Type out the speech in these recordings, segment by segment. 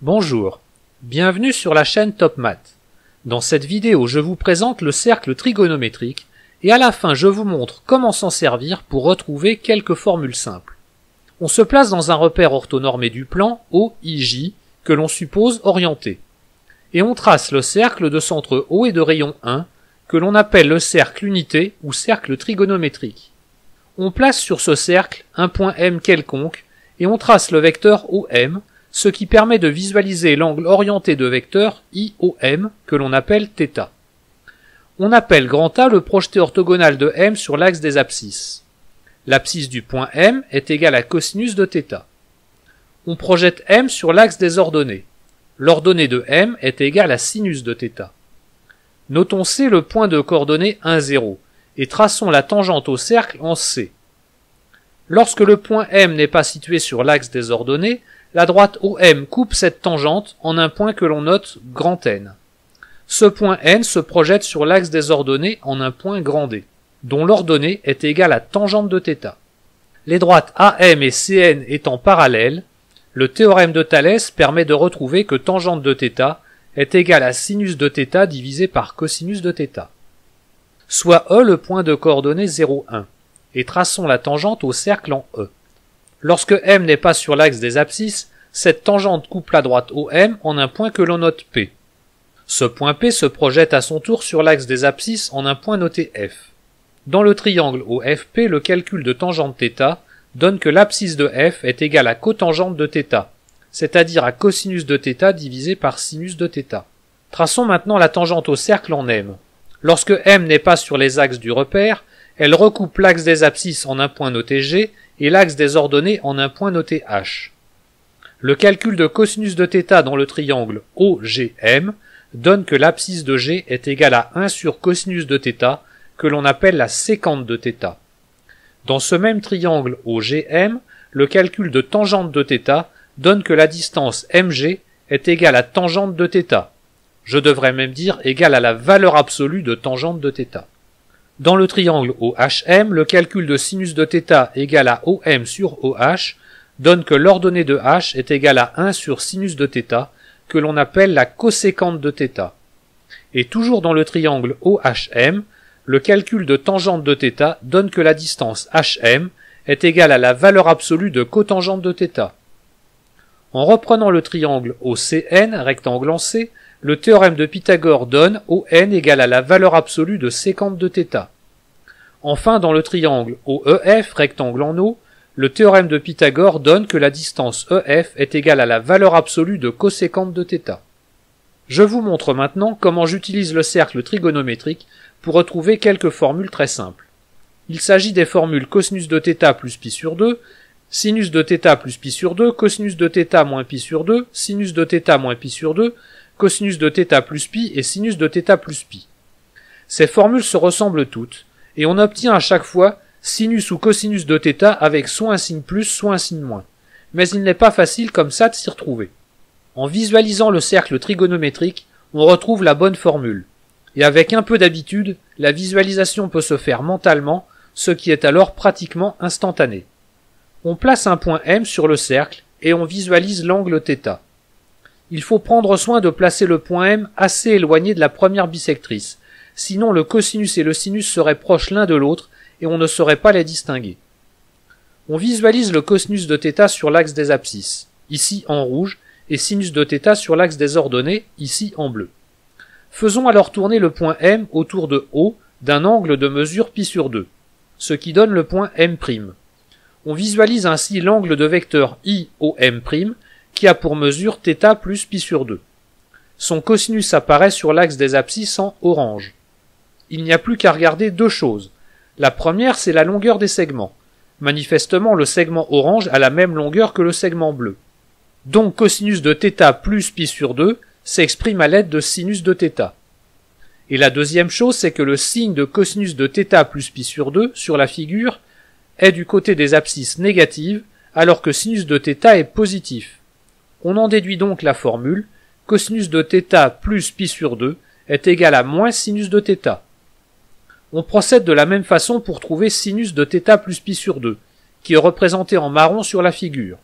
Bonjour, bienvenue sur la chaîne Top Math. Dans cette vidéo, je vous présente le cercle trigonométrique et à la fin, je vous montre comment s'en servir pour retrouver quelques formules simples. On se place dans un repère orthonormé du plan OIJ que l'on suppose orienté. Et on trace le cercle de centre O et de rayon 1 que l'on appelle le cercle unité ou cercle trigonométrique. On place sur ce cercle un point M quelconque et on trace le vecteur OM, ce qui permet de visualiser l'angle orienté de vecteur IOM que l'on appelle θ. On appelle grand A le projeté orthogonal de M sur l'axe des abscisses. L'abscisse du point M est égale à cosinus de θ. On projette M sur l'axe des ordonnées. L'ordonnée de M est égale à sinus de θ. Notons C le point de coordonnées 1, 0 et traçons la tangente au cercle en C. Lorsque le point M n'est pas situé sur l'axe des ordonnées, la droite OM coupe cette tangente en un point que l'on note grand N. Ce point N se projette sur l'axe des ordonnées en un point grand D, dont l'ordonnée est égale à tangente de θ. Les droites AM et CN étant parallèles, le théorème de Thalès permet de retrouver que tangente de θ est égale à sinus de θ divisé par cosinus de θ. Soit E le point de coordonnées 0, 1, et traçons la tangente au cercle en E. Lorsque M n'est pas sur l'axe des abscisses, cette tangente coupe la droite OM en un point que l'on note P. Ce point P se projette à son tour sur l'axe des abscisses en un point noté F. Dans le triangle OFP, le calcul de tangente θ donne que l'abscisse de F est égale à cotangente de θ, c'est-à-dire à cosinus de θ divisé par sinus de θ. Traçons maintenant la tangente au cercle en M. Lorsque M n'est pas sur les axes du repère, elle recoupe l'axe des abscisses en un point noté G et l'axe des ordonnées en un point noté H. Le calcul de cosinus de θ dans le triangle OGM donne que l'abscisse de G est égale à 1 sur cosinus de θ, que l'on appelle la sécante de θ. Dans ce même triangle OGM, le calcul de tangente de θ donne que la distance MG est égale à tangente de θ. Je devrais même dire égale à la valeur absolue de tangente de θ. Dans le triangle OHM, le calcul de sinus de θ égale à OM sur OH donne que l'ordonnée de H est égale à 1 sur sinus de θ, que l'on appelle la coséquente de θ. Et toujours dans le triangle OHM, le calcul de tangente de θ donne que la distance HM est égale à la valeur absolue de cotangente de θ. En reprenant le triangle OCN, rectangle en C, le théorème de Pythagore donne ON égale à la valeur absolue de sécante de θ. Enfin, dans le triangle OEF, rectangle en O, le théorème de Pythagore donne que la distance EF est égale à la valeur absolue de coséquente de θ. Je vous montre maintenant comment j'utilise le cercle trigonométrique pour retrouver quelques formules très simples. Il s'agit des formules cosinus de θ plus pi sur 2, sinus de θ plus pi sur 2, cosinus de θ moins pi sur 2, sinus de θ moins pi sur 2, cosinus de θ plus pi et sinus de θ plus pi. Ces formules se ressemblent toutes, et on obtient à chaque fois sinus ou cosinus de θ avec soit un signe plus, soit un signe moins. Mais il n'est pas facile comme ça de s'y retrouver. En visualisant le cercle trigonométrique, on retrouve la bonne formule. Et avec un peu d'habitude, la visualisation peut se faire mentalement, ce qui est alors pratiquement instantané. On place un point M sur le cercle et on visualise l'angle θ. Il faut prendre soin de placer le point M assez éloigné de la première bisectrice, sinon le cosinus et le sinus seraient proches l'un de l'autre et on ne saurait pas les distinguer. On visualise le cosinus de θ sur l'axe des abscisses, ici en rouge, et sinus de θ sur l'axe des ordonnées, ici en bleu. Faisons alors tourner le point M autour de O d'un angle de mesure pi sur 2, ce qui donne le point M'. On visualise ainsi l'angle de vecteur IOM', qui a pour mesure θ plus pi sur 2. Son cosinus apparaît sur l'axe des abscisses en orange. Il n'y a plus qu'à regarder deux choses. La première, c'est la longueur des segments. Manifestement, le segment orange a la même longueur que le segment bleu. Donc cosinus de θ plus pi sur 2 s'exprime à l'aide de sinus de θ. Et la deuxième chose, c'est que le signe de cosinus de θ plus pi sur 2 sur la figure est du côté des abscisses négatives, alors que sinus de θ est positif. On en déduit donc la formule cosinus de θ plus pi sur 2 est égal à moins sinus de θ. On procède de la même façon pour trouver sinus de θ plus pi sur 2, qui est représenté en marron sur la figure.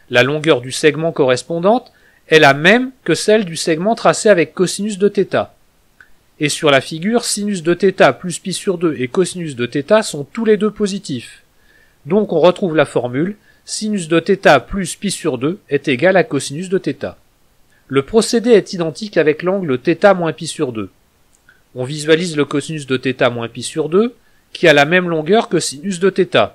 La longueur du segment correspondante est la même que celle du segment tracé avec cosinus de θ. Et sur la figure, sinus de θ plus pi sur 2 et cosinus de θ sont tous les deux positifs. Donc on retrouve la formule sinus de θ plus pi sur 2 est égal à cosinus de θ. Le procédé est identique avec l'angle θ moins pi sur 2. On visualise le cosinus de θ moins pi sur 2, qui a la même longueur que sinus de θ.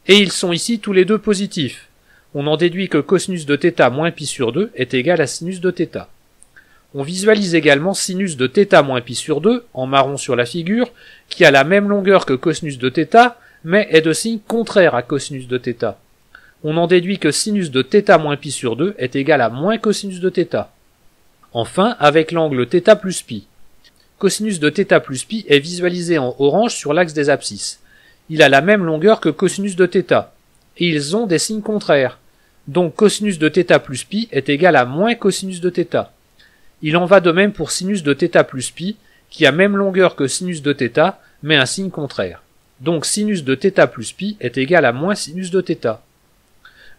Et ils sont ici tous les deux positifs. On en déduit que cosinus de θ moins pi sur 2 est égal à sinus de θ. On visualise également sinus de θ moins pi sur 2, en marron sur la figure, qui a la même longueur que cosinus de θ, mais est de signe contraire à cosinus de θ. On en déduit que sinus de θ moins pi sur 2 est égal à moins cosinus de θ. Enfin, avec l'angle θ plus pi. Cosinus de θ plus pi est visualisé en orange sur l'axe des abscisses. Il a la même longueur que cosinus de θ, et ils ont des signes contraires. Donc cosinus de θ plus pi est égal à moins cosinus de θ. Il en va de même pour sinus de θ plus pi, qui a même longueur que sinus de θ, mais un signe contraire. Donc sinus de θ plus pi est égal à moins sinus de θ.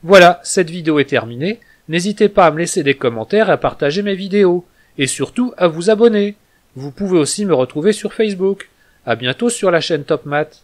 Voilà, cette vidéo est terminée. N'hésitez pas à me laisser des commentaires et à partager mes vidéos. Et surtout à vous abonner. Vous pouvez aussi me retrouver sur Facebook. À bientôt sur la chaîne Top Math.